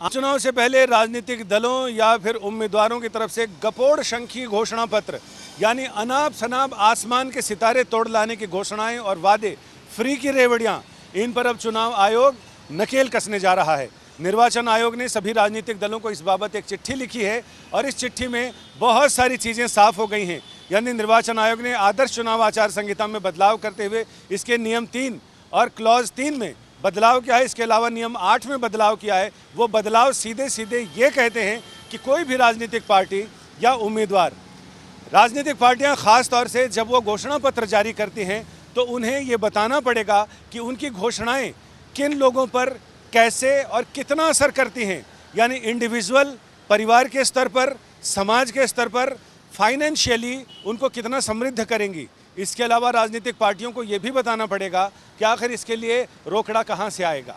चुनाव से पहले राजनीतिक दलों या फिर उम्मीदवारों की तरफ से गपोड़ शंखी घोषणा पत्र यानी अनाप शनाप आसमान के सितारे तोड़ लाने की घोषणाएं और वादे, फ्री की रेवड़ियां, इन पर अब चुनाव आयोग नकेल कसने जा रहा है। निर्वाचन आयोग ने सभी राजनीतिक दलों को इस बाबत एक चिट्ठी लिखी है और इस चिट्ठी में बहुत सारी चीज़ें साफ हो गई हैं। यानी निर्वाचन आयोग ने आदर्श चुनाव आचार संहिता में बदलाव करते हुए इसके नियम 3 और क्लॉज 3 में बदलाव किया है। इसके अलावा नियम 8 में बदलाव किया है। वो बदलाव सीधे सीधे ये कहते हैं कि कोई भी राजनीतिक पार्टी या उम्मीदवार, राजनीतिक पार्टियां ख़ास तौर से जब वो घोषणा पत्र जारी करती हैं तो उन्हें ये बताना पड़ेगा कि उनकी घोषणाएं किन लोगों पर कैसे और कितना असर करती हैं। यानी इंडिविजुअल, परिवार के स्तर पर, समाज के स्तर पर, फाइनेंशियली उनको कितना समृद्ध करेंगी। इसके अलावा राजनीतिक पार्टियों को ये भी बताना पड़ेगा कि आखिर इसके लिए रोकड़ा कहाँ से आएगा।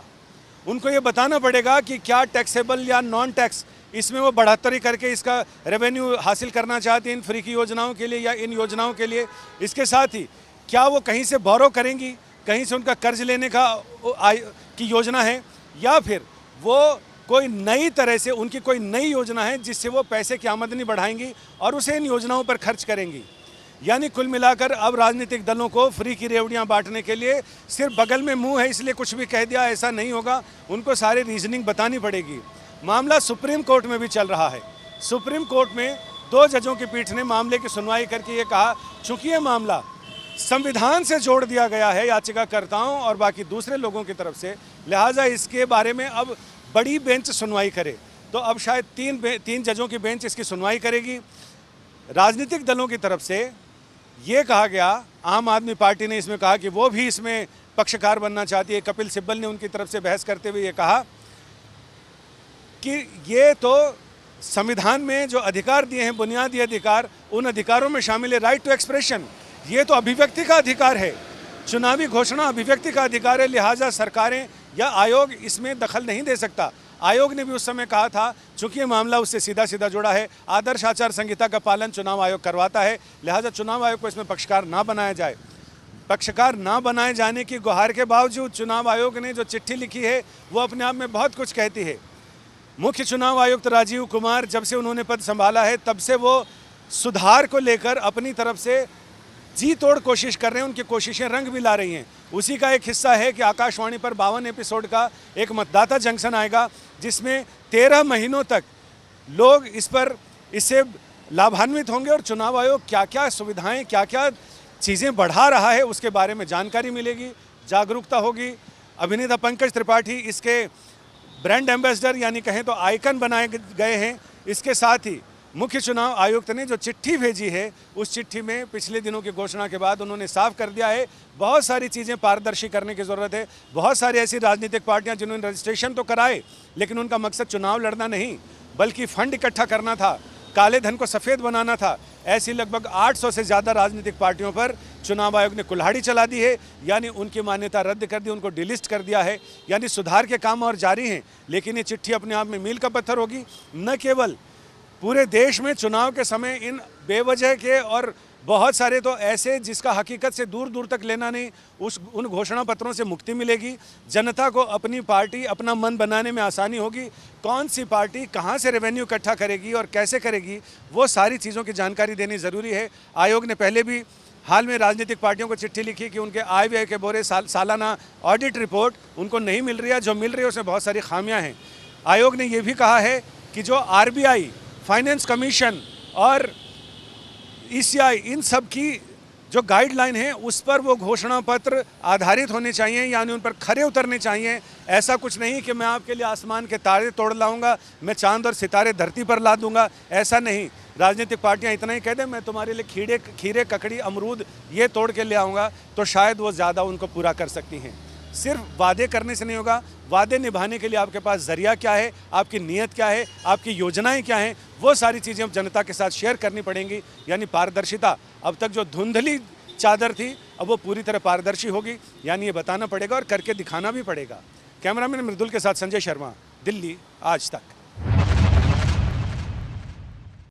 उनको ये बताना पड़ेगा कि क्या टैक्सेबल या नॉन टैक्स इसमें वो बढ़ोतरी करके इसका रेवेन्यू हासिल करना चाहती हैं इन फ्री की योजनाओं के लिए या इन योजनाओं के लिए। इसके साथ ही क्या वो कहीं से बोरो करेंगी, कहीं से उनका कर्ज लेने की योजना है, या फिर वो कोई नई तरह से उनकी कोई नई योजना है जिससे वो पैसे की आमदनी बढ़ाएंगी और उसे इन योजनाओं पर खर्च करेंगी। यानी कुल मिलाकर अब राजनीतिक दलों को फ्री की रेवड़ियां बांटने के लिए सिर्फ बगल में मुंह है इसलिए कुछ भी कह दिया, ऐसा नहीं होगा। उनको सारी रीजनिंग बतानी पड़ेगी। मामला सुप्रीम कोर्ट में भी चल रहा है। सुप्रीम कोर्ट में 2 जजों की पीठ ने मामले की सुनवाई करके ये कहा, चूंकि ये मामला संविधान से जोड़ दिया गया है याचिकाकर्ताओं और बाकी दूसरे लोगों की तरफ से, लिहाजा इसके बारे में अब बड़ी बेंच सुनवाई करे। तो अब शायद 3 जजों की बेंच इसकी सुनवाई करेगी। राजनीतिक दलों की तरफ से ये कहा गया, आम आदमी पार्टी ने इसमें कहा कि वो भी इसमें पक्षकार बनना चाहती है। कपिल सिब्बल ने उनकी तरफ से बहस करते हुए ये कहा कि ये तो संविधान में जो अधिकार दिए हैं, बुनियादी अधिकार, उन अधिकारों में शामिल है राइट टू एक्सप्रेशन। ये तो अभिव्यक्ति का अधिकार है। चुनावी घोषणा अभिव्यक्ति का अधिकार है, लिहाजा सरकारें या आयोग इसमें दखल नहीं दे सकता। आयोग ने भी उस समय कहा था, चूंकि ये मामला उससे सीधा सीधा जुड़ा है, आदर्श आचार संहिता का पालन चुनाव आयोग करवाता है, लिहाजा चुनाव आयोग को इसमें पक्षकार ना बनाया जाए। पक्षकार ना बनाए जाने की गुहार के बावजूद चुनाव आयोग ने जो चिट्ठी लिखी है वो अपने आप में बहुत कुछ कहती है। मुख्य चुनाव आयुक्त राजीव कुमार जब से उन्होंने पद संभाला है तब से वो सुधार को लेकर अपनी तरफ से जी तोड़ कोशिश कर रहे हैं। उनकी कोशिशें रंग भी ला रही हैं। उसी का एक हिस्सा है कि आकाशवाणी पर 52 एपिसोड का एक मतदाता जंक्शन आएगा जिसमें 13 महीनों तक लोग इससे लाभान्वित होंगे और चुनाव आयोग क्या क्या सुविधाएं, क्या क्या चीज़ें बढ़ा रहा है उसके बारे में जानकारी मिलेगी, जागरूकता होगी। अभिनेता पंकज त्रिपाठी इसके ब्रांड एम्बेसडर यानी कहें तो आइकन बनाए गए हैं। इसके साथ ही मुख्य चुनाव आयुक्त ने जो चिट्ठी भेजी है उस चिट्ठी में पिछले दिनों की घोषणा के बाद उन्होंने साफ कर दिया है बहुत सारी चीज़ें पारदर्शी करने की ज़रूरत है। बहुत सारी ऐसी राजनीतिक पार्टियां जिन्होंने रजिस्ट्रेशन तो कराए लेकिन उनका मकसद चुनाव लड़ना नहीं बल्कि फंड इकट्ठा करना था, काले धन को सफ़ेद बनाना था। ऐसी लगभग 800 से ज़्यादा राजनीतिक पार्टियों पर चुनाव आयोग ने कुल्हाड़ी चला दी है, यानी उनकी मान्यता रद्द कर दी, उनको डिलिस्ट कर दिया है। यानी सुधार के काम और जारी हैं, लेकिन ये चिट्ठी अपने आप में मील का पत्थर होगी। न केवल पूरे देश में चुनाव के समय इन बेवजह के और बहुत सारे तो ऐसे जिसका हकीकत से दूर दूर तक लेना नहीं, उन घोषणा पत्रों से मुक्ति मिलेगी। जनता को अपनी पार्टी, अपना मन बनाने में आसानी होगी। कौन सी पार्टी कहां से रेवेन्यू इकट्ठा करेगी और कैसे करेगी, वो सारी चीज़ों की जानकारी देनी ज़रूरी है। आयोग ने पहले भी हाल में राजनीतिक पार्टियों को चिट्ठी लिखी कि उनके आय व्यय के बोरे सालाना ऑडिट रिपोर्ट उनको नहीं मिल रही है, जो मिल रही है उसमें बहुत सारी खामियाँ हैं। आयोग ने ये भी कहा है कि जो RBI, फाइनेंस कमीशन और ECI, इन सब की जो गाइडलाइन है उस पर वो घोषणा पत्र आधारित होने चाहिए, यानी उन पर खरे उतरने चाहिए। ऐसा कुछ नहीं कि मैं आपके लिए आसमान के तारे तोड़ लाऊंगा, मैं चांद और सितारे धरती पर ला दूंगा, ऐसा नहीं। राजनीतिक पार्टियां इतना ही कह दें मैं तुम्हारे लिए खीरे, ककड़ी, अमरूद ये तोड़ के ले आऊँगा, तो शायद वो ज़्यादा उनको पूरा कर सकती हैं। सिर्फ वादे करने से नहीं होगा। वादे निभाने के लिए आपके पास जरिया क्या है, आपकी नीयत क्या है, आपकी योजनाएं क्या हैं, वो सारी चीज़ें अब जनता के साथ शेयर करनी पड़ेंगी। यानी पारदर्शिता, अब तक जो धुंधली चादर थी अब वो पूरी तरह पारदर्शी होगी। यानी ये बताना पड़ेगा और करके दिखाना भी पड़ेगा। कैमरामैन मृदुल के साथ संजय शर्मा, दिल्ली आज तक।